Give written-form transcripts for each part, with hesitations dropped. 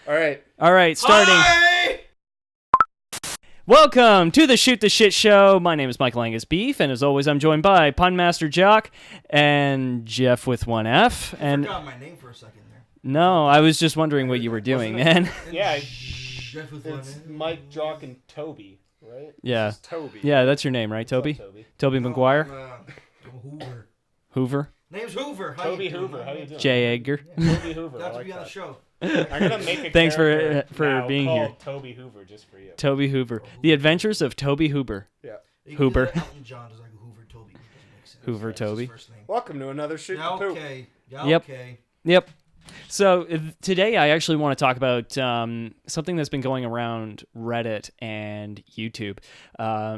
All right, starting. Hi! Welcome to the Shoot the Shit Show. My name is Michael Angus Beef, and as always, I'm joined by Pun Master Jock and Jeff with one F. I forgot my name for a second there. No, I was just wondering what you were doing, man. Yeah, Jeff with one it's N. Mike, Jock, and Toby, right? Yeah. This is Toby. Yeah, that's your name, right, Toby? What's up, Toby? Toby McGuire? I'm Hoover. Hoover? Name's Hoover. How Toby you doing, Hoover, man? how you doing? J. Edgar? Toby Hoover. Glad I to like be on the that. show. I'm gonna make a Thanks for character now being called here. Toby Hoover, just for you. Toby Hoover. The Adventures of Toby Hoover. Yeah. You can Hoover. do that Elton John does like Hoover Toby. It doesn't make sense. Hoover That's his Toby. first name. Welcome to another Shoot Yeah, the Poop. okay. Yeah, Yep. okay. Yep. So today I actually want to talk about something that's been going around Reddit and YouTube.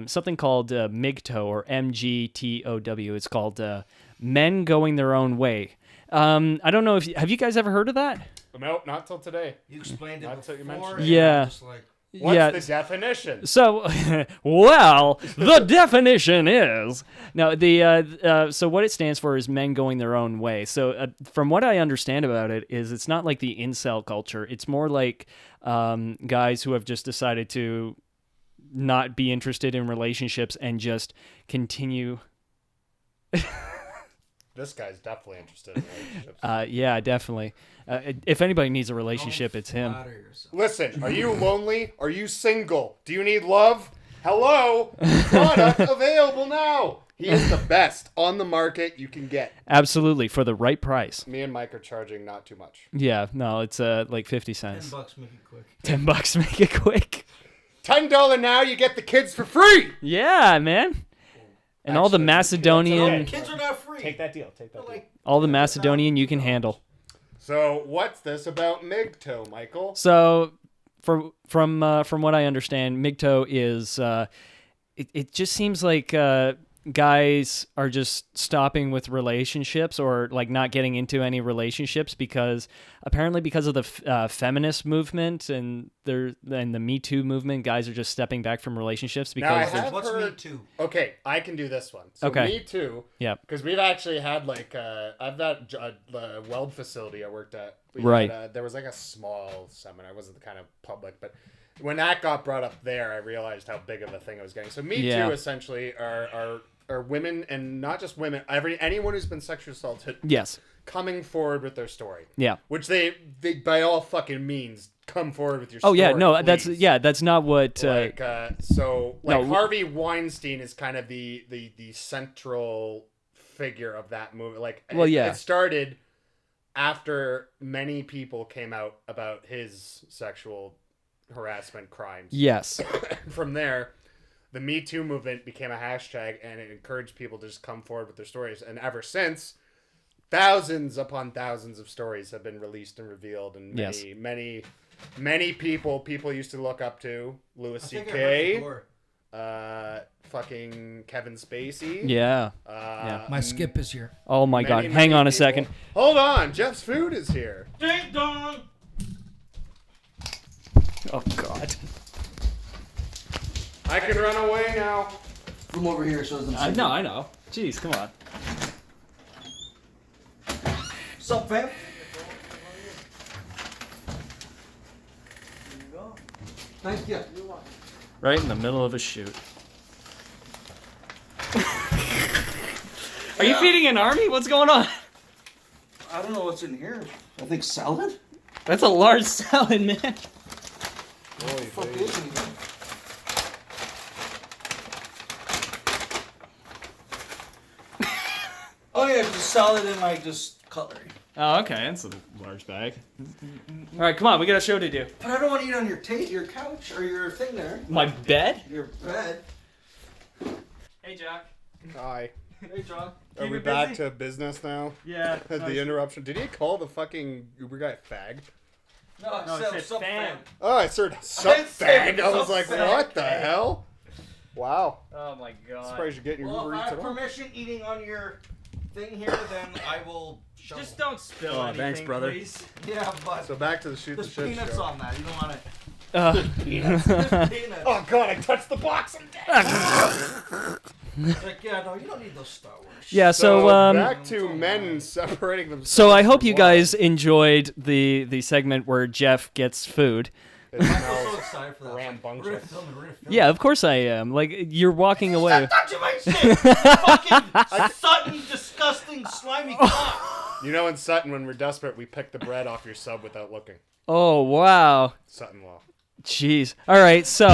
Something called MGTOW or MGTOW. It's called Men Going Their Own Way. I don't know if have you guys ever heard of that? Nope, not till today. You explained it Not till you before. mentioned and Yeah. I'm just like, What's the definition? So, well, the definition is no. So what it stands for is men going their own way. So from what I understand about it is it's not like the incel culture. It's more like guys who have just decided to not be interested in relationships and just continue. This guy's definitely interested in relationships. Yeah, definitely. If anybody needs a relationship, it's him. flatter yourself. Listen, are you lonely? Are you single? Do you need love? Hello? Product available now. He is the best on the market you can get. Absolutely, for the right price. Me and Mike are charging not too much. Yeah, no, it's like 50 cents. $10, make it quick. $10, make it quick. $10 now, you get the kids for free. Yeah, man. And all the Actually, Macedonian, Kids are not free. Take that deal. Take that They're deal. like, all the Macedonian you can handle. So what's this about MGTOW, Michael? So, from what I understand, MGTOW is it just seems like guys are just stopping with relationships or like not getting into any relationships because of the feminist movement and the Me Too movement. Guys are just stepping back from reljelationships Now, I because have what's heard- Me Too? Okay, I can do this one. So Okay. Me Too. yeah, Because we've actually had like I've got a weld facility I worked at. Right. There was like a small seminar. It wasn't kind of public, but when that got brought up there, I realized how big of a thing it was getting. So Me Yeah. Too essentially are women, and not just women. Anyone who's been sexually assaulted yes, coming forward with their story. yeah. Which they by all fucking means come forward with your Oh story. yeah, no, please. that's not what. No. Harvey Weinstein is kind of the central figure of that movie. Like, Well, yeah. it started after many people came out about his sexual harassment crimes. Yes. From there, the Me Too movement became a hashtag, and it encouraged people to just come forward with their stories. And ever since, thousands upon thousands of stories have been released and revealed, and Yes. many people used to look up to. Louis I think I heard C.K., before. fucking Kevin Spacey. Yeah. My skip is here. Oh my God. many Hang on a people. second. Hold on, Jeff's food is here. Ding dong! Oh God. I can run away now. From over here so it doesn't see I know. Jeez, come on. What's up, fam? Thank you. Right in the middle of a shoot. Are you feeding an army? What's going on? I don't know what's in here. I think salad? That's a large salad, man. Holy Fuck baby. is in here? Oh yeah, just salad and like just cutlery. Oh, okay. That's a large bag. All right, come on. We got a show to do. But I don't want to eat on your your couch or your thing there. My bed? Your bed. Hey, Jack. Hi. Hey, John. Are we back to business now? Yeah. Had the interruption. Did he call the fucking Uber guy fag? No, it said fam. Oh, I heard sup didn't say fag. I was like, sup fag. what the hell? Wow. Oh my God. Surprised you're getting your Well, Uber if I Eats have at all. permission eating on your thing here, then I will shovel. Just don't spill Oh, anything, thanks, brother. please. Yeah, but So back to the shoot the there's shit peanuts show. on that. You don't want it. Uh, There's peanuts. Oh god, I touched the box. I'm dead. It's like, yeah, no, you don't need those Star Wars. Yeah, so back to men separating themselves. so I hope from you guys wives. enjoyed the segment where Jeff gets food. It I'm so smells excited for that. We're gonna rambunctious. film it. We're gonna film Yeah, of course I am. Like, you're walking away. Stop touching my shit! Fucking Sutton, disgusting, slimy cock. You know, in Sutton, when we're desperate, we pick the bread off your sub without looking. Oh, wow. Sutton law. Jeez. All right, so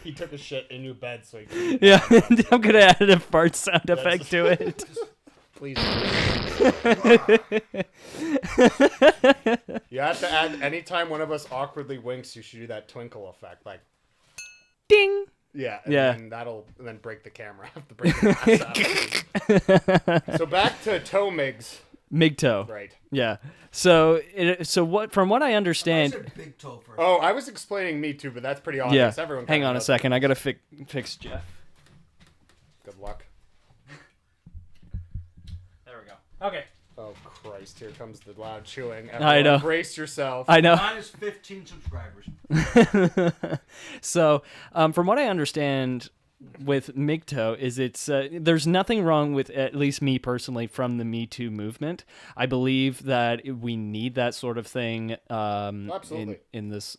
He took a shit in your bed, so he could... yeah, I'm gonna add a fart sound effect to it. Please. You have to add, anytime one of us awkwardly winks, you should do that twinkle effect. Like, Ding. yeah. Yeah. And then break the camera. Have to break the glass out. So back to toe migs. MGTOW. Right. Yeah. So from what I I understand. said big toe first. Oh, I was explaining me too, but that's pretty Yeah. obvious. Everyone Hang kinda on a knows. second. I gotta fix Jeff. Good luck. There we go. Okay. Oh, Christ. Here comes the loud chewing. I know. Brace yourself. I know. Mine is 15 subscribers. So, from what I understand with MGTOW is there's nothing wrong with, at least me personally, from the Me Too movement. I believe that we need that sort of thing Absolutely. in this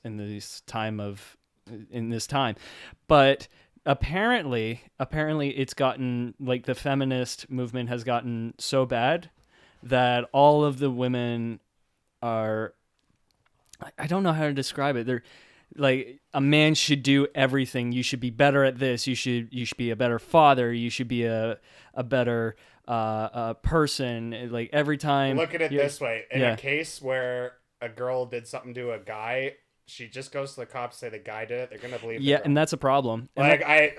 time. But apparently it's gotten, like, the feminist movement has gotten so bad that all of the women are, I don't know how to describe it. They're like, a man should do everything. You should be better at this. You should be a better father. You should be a better person. Like, every time. Look at it this way. In yeah. a case where a girl did something to a guy, she just goes to the cops, say the guy did it. They're gonna believe. Yeah, the girl. and that's a problem. And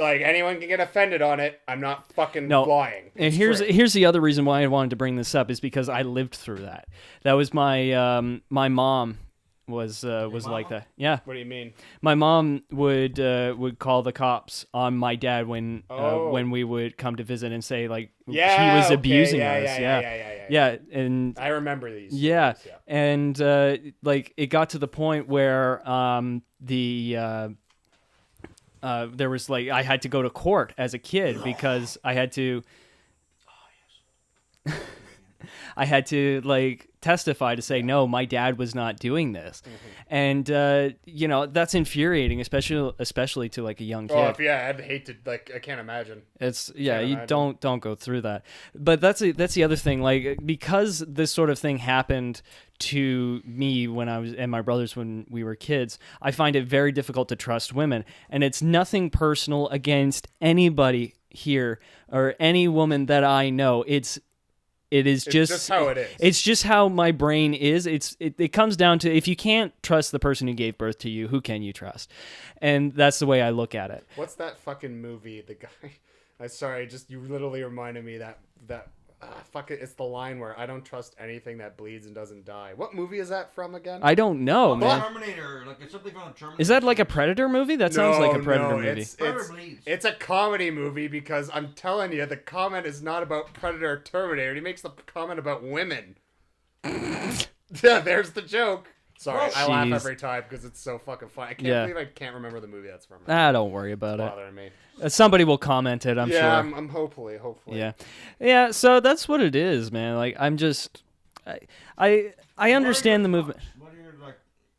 like anyone can get offended on it. I'm not fucking No. lying. And It's here's true. here's the other reason why I wanted to bring this up is because I lived through that. That was my my mom was like that. Yeah. What do you mean? My mom would call the cops on my dad when Oh. when we would come to visit and say, like, Yeah, he was okay, abusing yeah, us. yeah. And I remember these. yeah, stories, yeah. and like, it got to the point where there was, like, I had to go to court as a kid because I had to like testify to say, no, my dad was not doing this. And that's infuriating, especially to, like, a young kid. Oh, I'd hate to, like, I can't imagine. It's Can't you imagine. don't go through that. But that's the other thing, like, because this sort of thing happened to me when I was, and my brothers when we were kids, I find it very difficult to trust women. And it's nothing personal against anybody here or any woman that I know. It is just how it is. It's just how my brain is. It comes down to, if you can't trust the person who gave birth to you, who can you trust? And that's the way I look at it. What's that fucking movie? The guy. I'm sorry, just you literally reminded me that fuck it. It's the line where I don't trust anything that bleeds and doesn't die. What movie is that from again? I don't know, man. Terminator, like, it's something from the Terminator. Is that like a Predator movie? That sounds like a Predator movie. Predator bleeds. It's a comedy movie because I'm telling you, the comment is not about Predator or Terminator. He makes the comment about women. Yeah, there's the joke. Sorry, I laugh Jeez. every time because it's so fucking funny. I can't Yeah. believe I can't remember the movie that's from. Don't worry about It's it. bothering me. Somebody will comment it, I'm yeah, sure. I'm hopefully. Yeah. So that's what it is, man. Like, I'm just, I understand the movement. What are your, like,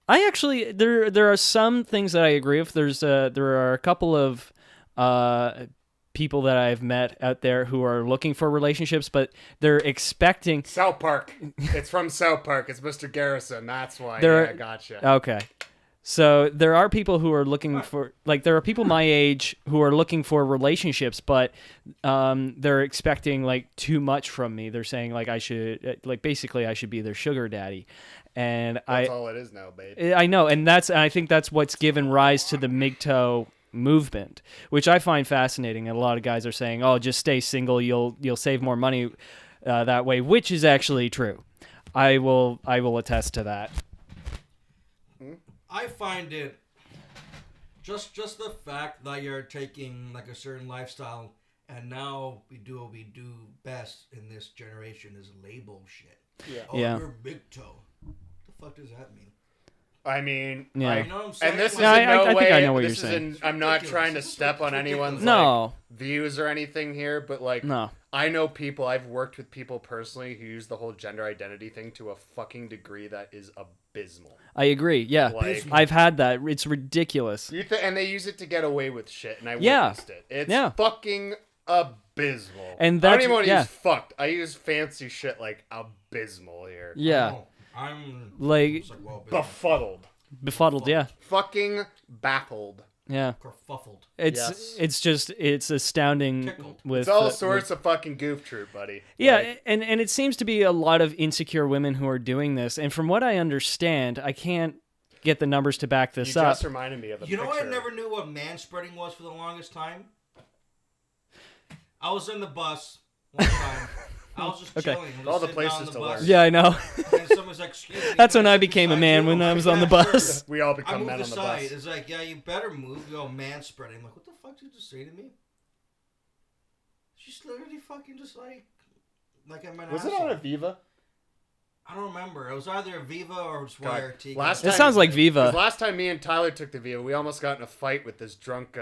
I actually, there are some things that I agree with. There are a couple of people that I've met out there who are looking for relationships, but they're expecting. South Park. It's from South Park. It's Mr. Garrison. That's why. There- I gotcha. Okay. So there are people who are looking for, like, there are people my age who are looking for relationships, but they're expecting, like, too much from me. They're saying, like, I should, like, basically I should be their sugar daddy. And That's all it is now, babe. I know, and I think that's what's given rise to the MGTOW movement, which I find fascinating. And a lot of guys are saying, "Oh, just stay single. You'll save more money that way," which is actually true. I will attest to that. I find it just the fact that you're taking, like, a certain lifestyle, and now we do what we do best in this generation is label shit. Yeah. Oh, Yeah. we're big toe. What the fuck does that mean? I mean, Yeah. You know what I'm saying? and this is No, in no I way. think I know what this you're is saying. I'm not Ridiculous. trying to This is step on anyone's No. views or anything here, but like, No. I know people. I've worked with people personally who use the whole gender identity thing to a fucking degree that is abysmal. I agree. Yeah. Like, I've had that. It's ridiculous. and they use it to get away with shit, and I Yeah. witnessed it. It's Yeah. fucking abysmal. And I don't that's- even want to yeah. use fucked. I use fancy shit like abysmal here. Yeah. Oh, I'm Like just like, well, Befuddled. befuddled. Yeah. Fucking baffled. Yeah. kerfuffled. It's Yes. it's astounding Tickled. with It's all the- sorts of fucking goof troop, buddy. Yeah, Like, and it seems to be a lot of insecure women who are doing this. And from what I understand, I can't get the numbers to back you this up. just reminded me of a You know picture. what? I never knew what manspreading was for the longest time. I was in the bus one time. I was just Okay. chilling. Just All the sitting down places on to bus, learn. Yeah, I know. And someone's like, "Excuse me." That's can when I sit became a beside man you? when I I'm was like, on the "Yeah, bus. We all I become moved men on the aside. bus. It's like, yeah, you better move. You go manspreading. I'm like, what the fuck did you just say to me? She's literally fucking just like I'm an Was it asshole. on Aviva? I don't remember. It was either Viva or just God. YRT. Last It time- sounds like 'Cause Viva. last time me and Tyler took the Viva, we almost got in a fight with this drunk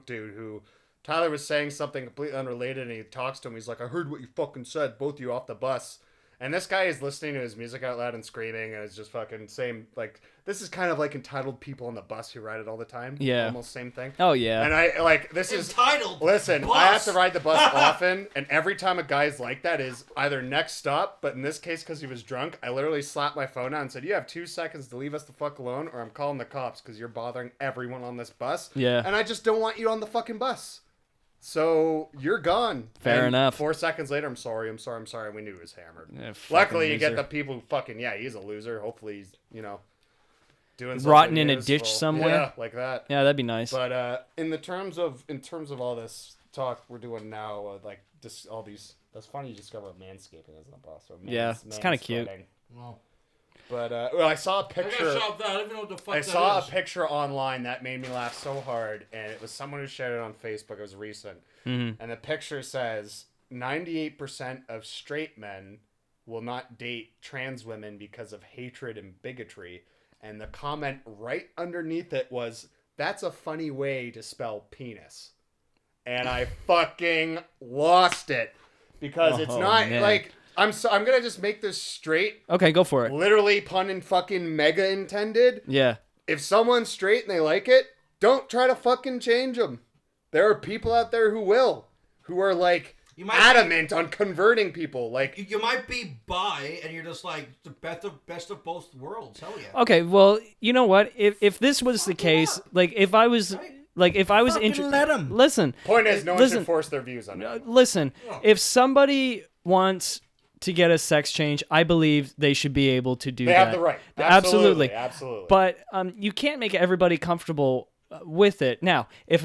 dude who Tyler was saying something completely unrelated, and he talks to him. He's like, "I heard what you fucking said, both of you off the bus." And this guy is listening to his music out loud and screaming, and it's just fucking same. Like, this is kind of like entitled people on the bus who ride it all the time. Yeah. Almost same thing. Oh yeah. And I like this is. Entitled. Listen, bus. I have to ride the bus often, and every time a guy's like that is either next stop, but in this case, because he was drunk, I literally slapped my phone out and said, "You have 2 seconds to leave us the fuck alone, or I'm calling the cops because you're bothering everyone on this bus. Yeah. And I just don't want you on the fucking bus. So you're gone." Fair And enough. 4 seconds later, I'm sorry. We knew he was hammered. Yeah, Luckily, you fucking get the loser. people who fucking, yeah, he's a loser. Hopefully he's, doing something Rotting in a useful. ditch somewhere? Yeah, like that. Yeah, that'd be nice. But in terms of all this talk we're doing now, like just all these, that's funny you discover manscaping as a boss. Or Yeah, it's kinda cute. manspreading. Well, But well, I saw a I picture. gotta shop that. I don't even know what the fuck I that saw a is. picture online that made me laugh so hard, and it was someone who shared it on Facebook. It was recent, Mhm. and the picture says 98% of straight men will not date trans women because of hatred and bigotry, and the comment right underneath it was, "That's a funny way to spell penis," and I fucking lost it because it's Oh, not man. like I'm gonna just make this straight. Okay, go for it. Literally pun and fucking mega intended. Yeah. If someone's straight and they like it, don't try to fucking change them. There are people out there who will, who are like You might adamant on converting people. Like, You might be bi, and you're just like the best of both worlds. Hell yeah. Okay, well, you know what? If this was the case, like if I was Fucking interested, let 'em. listen, point is, no one listen, should force their views on it. listen. Yeah. If somebody wants to get a sex change, I believe they should be able to do They that. have the right. Absolutely. Absolutely. But you can't make everybody comfortable with it. Now, if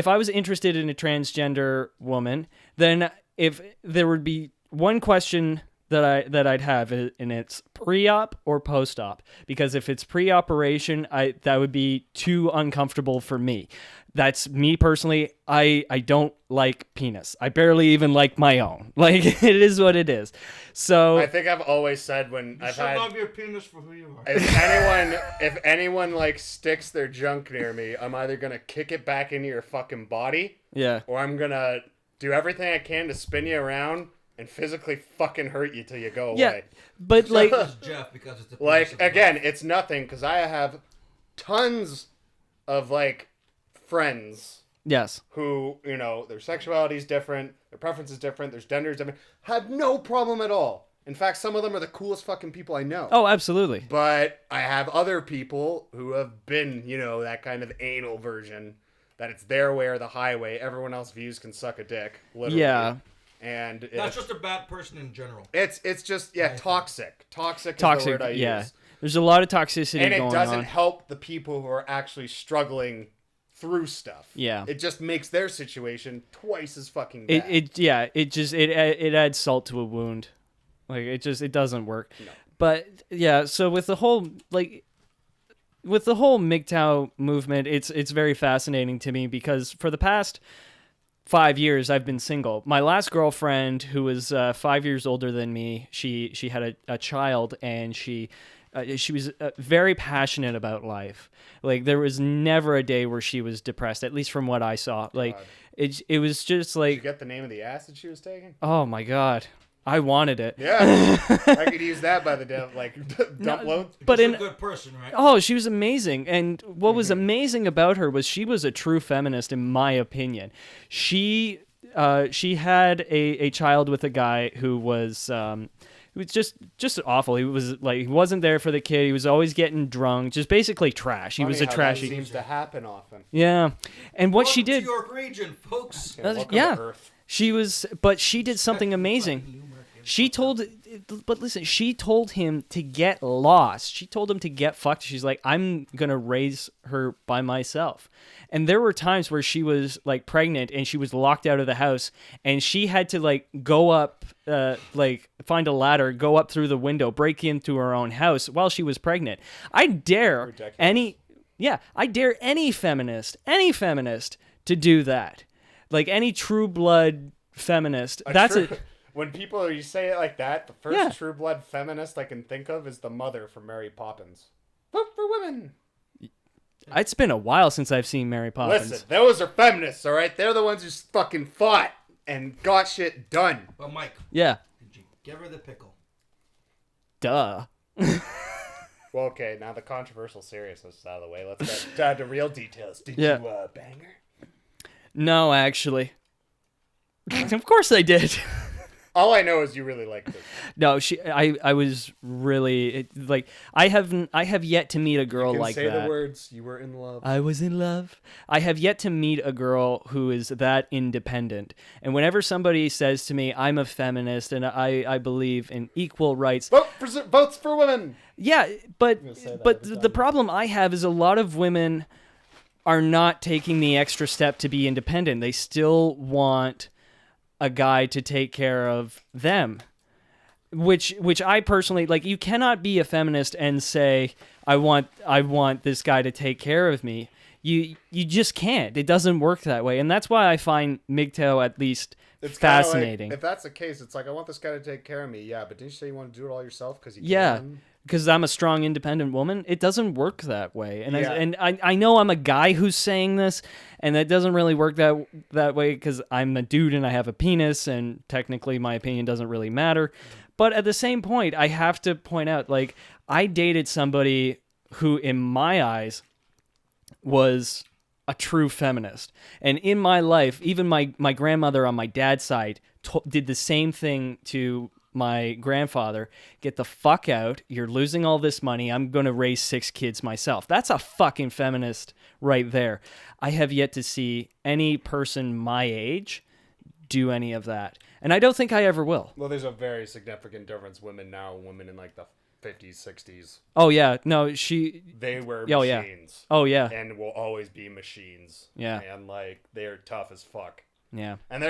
I was interested in a transgender woman, then if there would be one question that I'd have, and it's pre-op or post-op, because if it's pre-operation, that would be too uncomfortable for me. That's me personally. I don't like penis. I barely even like my own. Like, it is what it is. So I think I've always said when You I've should had, love your penis for who you are. if anyone like sticks their junk near me, I'm either gonna kick it back into your fucking body, yeah. or I'm gonna do everything I can to spin you around and physically fucking hurt you till you go Yeah, away. but like, It's Jeff because it's the Like, penis of again, it's nothing because I have tons of like friends yes. who, their sexuality is different, their preference is different, their gender is different, have no problem at all. In fact, some of them are the coolest fucking people I know. Oh, absolutely. But I have other people who have been, that kind of anal version, that it's their way or the highway. Everyone else views can suck a dick, literally. Yeah. And That's just a bad person in general. it's just, toxic. Toxic is the Toxic. word I Yeah. use. There's a lot of toxicity And it going doesn't on. help the people who are actually struggling through stuff. Yeah. It just makes their situation twice as fucking bad. It adds salt to a wound. Like it doesn't work. No. But yeah, so with the whole MGTOW movement, it's very fascinating to me because for the past 5 years I've been single. My last girlfriend, who was 5 years older than me, she had a child, and she She was very passionate about life. Like there was never a day where she was depressed, at least from what I saw. Like God. it was just Did like, you get the name of the acid she was taking? oh my God, I wanted it. Yeah, I could use that by the dump load. But She's in a good person, right? Oh, she was amazing. And what was amazing about her was she was a true feminist, in my opinion. She had a child with a guy who was just awful. He was like, he wasn't there for the kid. He was always getting drunk, just basically trash. He was a Funny how trashy. that seems to happen often. Yeah. And what she Welcome did, to York region, folks. Welcome yeah. to Earth. but she did something amazing. She told him to get lost. She told him to get fucked. She's like, I'm going to raise her by myself. And there were times where she was like pregnant and she was locked out of the house and she had to like go up, find a ladder, go up through the window, break into her own house while she was pregnant. I dare any feminist to do that. Like any true blood feminist. When you say it like that, the first true blood feminist I can think of is the mother from Mary Poppins. Vote for women. It's been a while since I've seen Mary Poppins. Listen, those are feminists, all right? They're the ones who fucking fought and got shit done. But Mike, Yeah. did you give her the pickle? Duh. Well, okay, now the controversial seriousness is out of the way. Let's get down to real details. Did Yeah. you bang her? No, actually. Of course I did. All I know is you really liked it. No, I was really like I have yet to meet a girl like say that. the words, you were in love. I was in love. I have yet to meet a girl who is that independent. And whenever somebody says to me, I'm a feminist and I believe in equal rights. Votes for women. Yeah, but say that every the problem I have is a lot of women are not taking the extra step to be independent. They still want a guy to take care of them, which I personally like. You cannot be a feminist and say I want this guy to take care of me. You just can't. It doesn't work that way, and that's why I find MGTOW at least fascinating. Like, if that's the case, it's like, I want this guy to take care of me. Yeah, but didn't you say you want to do it all yourself? Because because I'm a strong, independent woman. It doesn't work that way. And Yeah. I know I'm a guy who's saying this, and that doesn't really work that way because I'm a dude and I have a penis, and technically my opinion doesn't really matter. But at the same point, I have to point out, like, I dated somebody who, in my eyes, was a true feminist. And in my life, even my grandmother on my dad's side did the same thing to my grandfather. Get the fuck out. You're losing all this money. I'm going to raise 6 kids myself. That's a fucking feminist right there. I have yet to see any person my age do any of that. And I don't think I ever will. Well, there's a very significant difference. Women in like the 50s, 60s. Oh, yeah. No, They were Oh, yeah. machines. Oh, yeah. And will always be machines. Yeah. And like, they're tough as fuck. Yeah. And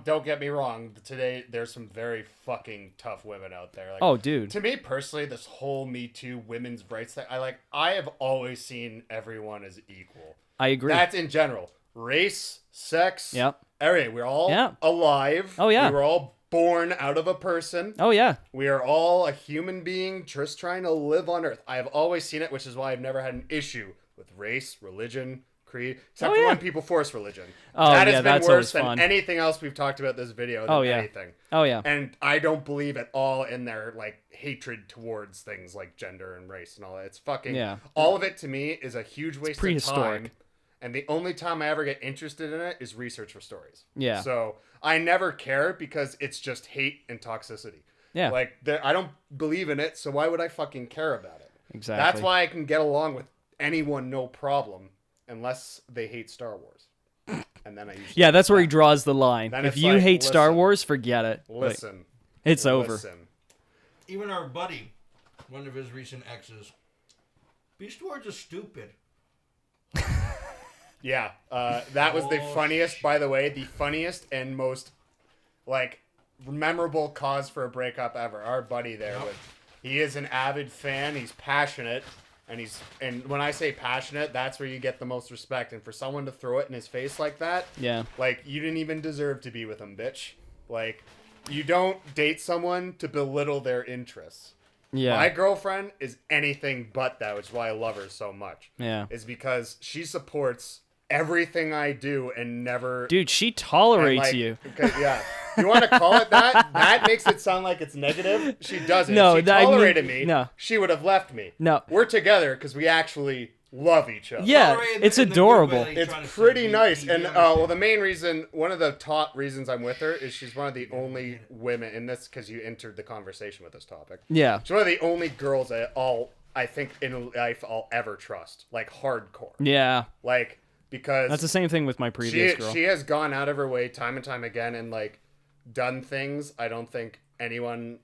don't get me wrong, today there's some very fucking tough women out there. Like, Oh, dude. to me personally, this whole Me Too women's rights thing, I have always seen everyone as equal. I agree. That's in general. Race, sex, Yep. everything. We're all alive. Oh, yeah. We were all born out of a person. Oh, yeah. We are all a human being just trying to live on Earth. I have always seen it, which is why I've never had an issue with race, religion, creed, except for when people force religion. Oh, that yeah, has that's been worse always than fun. anything else we've talked about this video than anything. Oh, yeah. And I don't believe at all in their like hatred towards things like gender and race and all that. It's fucking all of it to me is a huge waste of prehistoric. time. And the only time I ever get interested in it is research for stories. Yeah. So I never care because it's just hate and toxicity. Yeah. Like, I don't believe in it, so why would I fucking care about it? Exactly. That's why I can get along with anyone, no problem, unless they hate Star Wars. And then I usually... Yeah, that's where he draws the line. Then If it's you like, hate Star listen. Wars, forget it. Listen. It's over. Even our buddy, one of his recent exes, Beast Wars is stupid. Yeah, that was the funniest, by the way, the funniest and most, like, memorable cause for a breakup ever. Our buddy there, he is an avid fan, he's passionate, and when I say passionate, that's where you get the most respect, and for someone to throw it in his face like that, like, you didn't even deserve to be with him, bitch. Like, you don't date someone to belittle their interests. Yeah. My girlfriend is anything but that, which is why I love her so much. Yeah. Is because she supports everything I do and never... Dude, she tolerates like, you. Yeah. You want to call it that? That makes it sound like it's negative. She doesn't. No, if she tolerated me. me, No. she would have left me. No. We're together because we actually love each other. Yeah, Tolerated it's in the good adorable. way. It's Trying to pretty say you- nice. you And understand. well, the main reason, one of the top reasons I'm with her is she's one of the only women, and that's because you entered the conversation with this topic. Yeah. She's one of the only girls I think in life I'll ever trust, like hardcore. Yeah. Like, because That's the same thing with my previous girl. she has gone out of her way time and time again and like done things I don't think anyone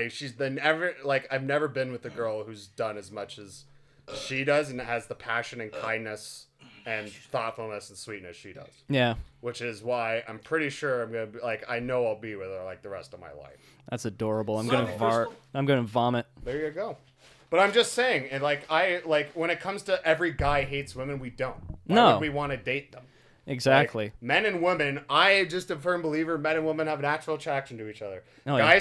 she's been ever like I've never been with a girl who's done as much as she does and has the passion and kindness and thoughtfulness and sweetness she does. Yeah. Which is why I'm pretty sure I'm gonna be like I know I'll be with her like the rest of my life. That's adorable. I'm Son gonna of fart. Crystal. I'm gonna vomit. There you go. But I'm just saying, and like when it comes to every guy hates women, we don't. Why No. would we want to date them? Exactly. Like, men and women, I am just a firm believer men and women have natural attraction to each other. Oh, yeah.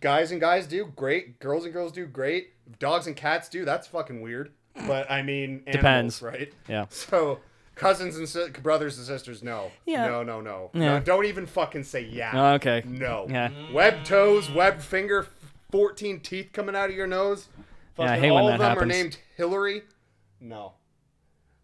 Guys and guys do great. Girls and girls do great. Dogs and cats do. That's fucking weird. But I mean, animals, Depends. right? Yeah. So cousins and brothers and sisters, no. Yeah. No. Yeah. No, don't even fucking say yeah. Oh, okay. No. Yeah. Webbed toes, webbed finger, 14 teeth coming out of your nose. Yeah, I Fucking hate when all that of them happens. are named Hillary. No.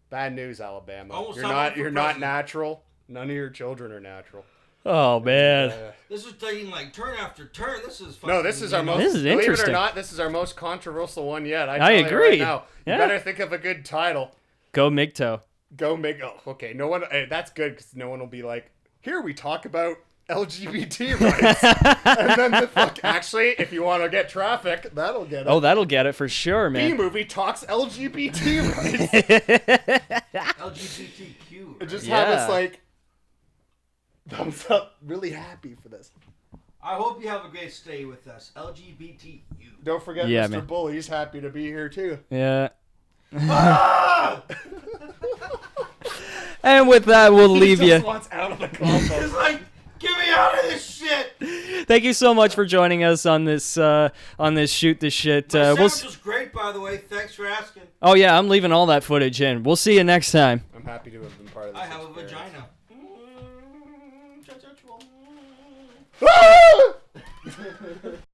Bad news, Alabama. Almost You're time not for you're not president. natural. None of your children are natural. Oh man. This is taking like turn after turn. This is fucking, No, this is our most. This is believe it or interesting. not, this is our most controversial one yet. I tell you agree. Right now, you Yeah. better think of a good title. Go MGTOW. Go make. Oh, okay. No one. That's good because no one will be like, here we talk about LGBT rights, and then the fuck. Actually, if you want to get traffic, that'll get it. Oh, that'll get it for sure, B man. movie talks LGBT rights. LGBTQ. And just Yeah. have us like thumbs up. Really happy for this. I hope you have a great stay with us. LGBTQ. Don't forget Yeah, Mr. man. Bull. He's happy to be here too. Yeah. Ah! And with that, we'll leave He just you. wants out of the combo. It's like, get me out of this shit. Thank you so much for joining us on this shoot the shit. My We'll sandwich was great, by the way. Thanks for asking. Oh yeah, I'm leaving all that footage in. We'll see you next time. I'm happy to have been part of this. I have a experience. vagina. Ah!